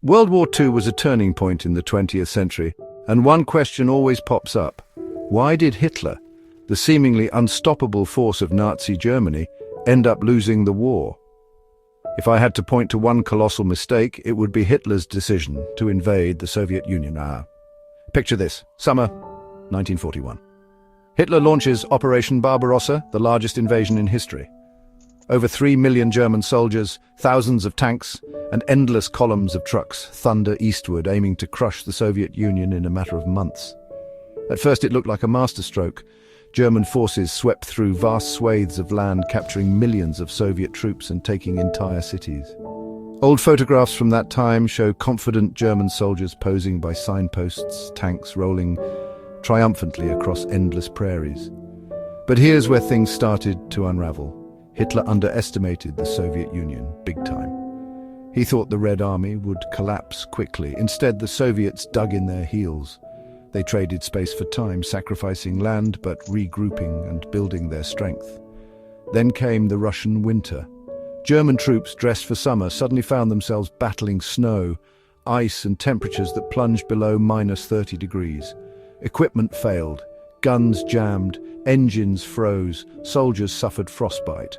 World War II was a turning point in the 20th century, and one question always pops up. Why did Hitler, the seemingly unstoppable force of Nazi Germany, end up losing the war? If I had to point to one colossal mistake, it would be Hitler's decision to invade the Soviet Union. Picture this, summer 1941. Hitler launches Operation Barbarossa, the largest invasion in history. Over 3 million German soldiers, thousands of tanks, and endless columns of trucks thunder eastward, aiming to crush the Soviet Union in a matter of months. At first it looked like a masterstroke. German forces swept through vast swathes of land, capturing millions of Soviet troops and taking entire cities. Old photographs from that time show confident German soldiers posing by signposts, tanks rolling triumphantly across endless prairies. But here's where things started to unravel. Hitler underestimated the Soviet Union big time. He thought the Red Army would collapse quickly. Instead, the Soviets dug in their heels. They traded space for time, sacrificing land but regrouping and building their strength. Then came the Russian winter. German troops, dressed for summer, suddenly found themselves battling snow, ice and temperatures that plunged below -30 degrees. Equipment failed, guns jammed, engines froze, soldiers suffered frostbite.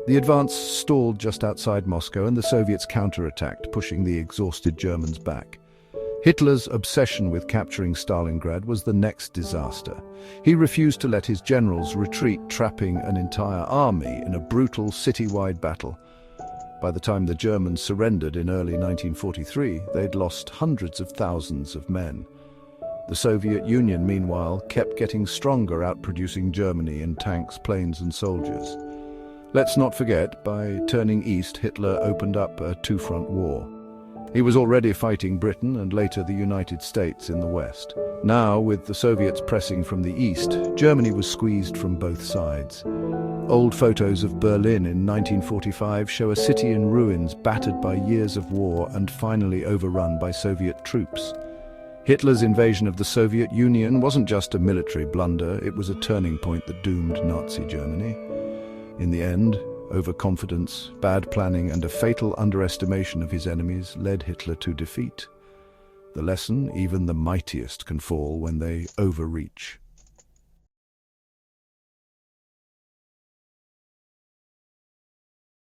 The advance stalled just outside Moscow and the Soviets counterattacked, pushing the exhausted Germans back. Hitler's obsession with capturing Stalingrad was the next disaster. He refused to let his generals retreat, trapping an entire army in a brutal citywide battle. By the time the Germans surrendered in early 1943, they'd lost hundreds of thousands of men. The Soviet Union, meanwhile, kept getting stronger, outproducing Germany in tanks, planes and soldiers. Let's not forget, by turning east, Hitler opened up a two-front war. He was already fighting Britain and later the United States in the west. Now, with the Soviets pressing from the east, Germany was squeezed from both sides. Old photos of Berlin in 1945 show a city in ruins, battered by years of war and finally overrun by Soviet troops. Hitler's invasion of the Soviet Union wasn't just a military blunder, it was a turning point that doomed Nazi Germany. In the end, overconfidence, bad planning, and a fatal underestimation of his enemies led Hitler to defeat. The lesson: even the mightiest can fall when they overreach.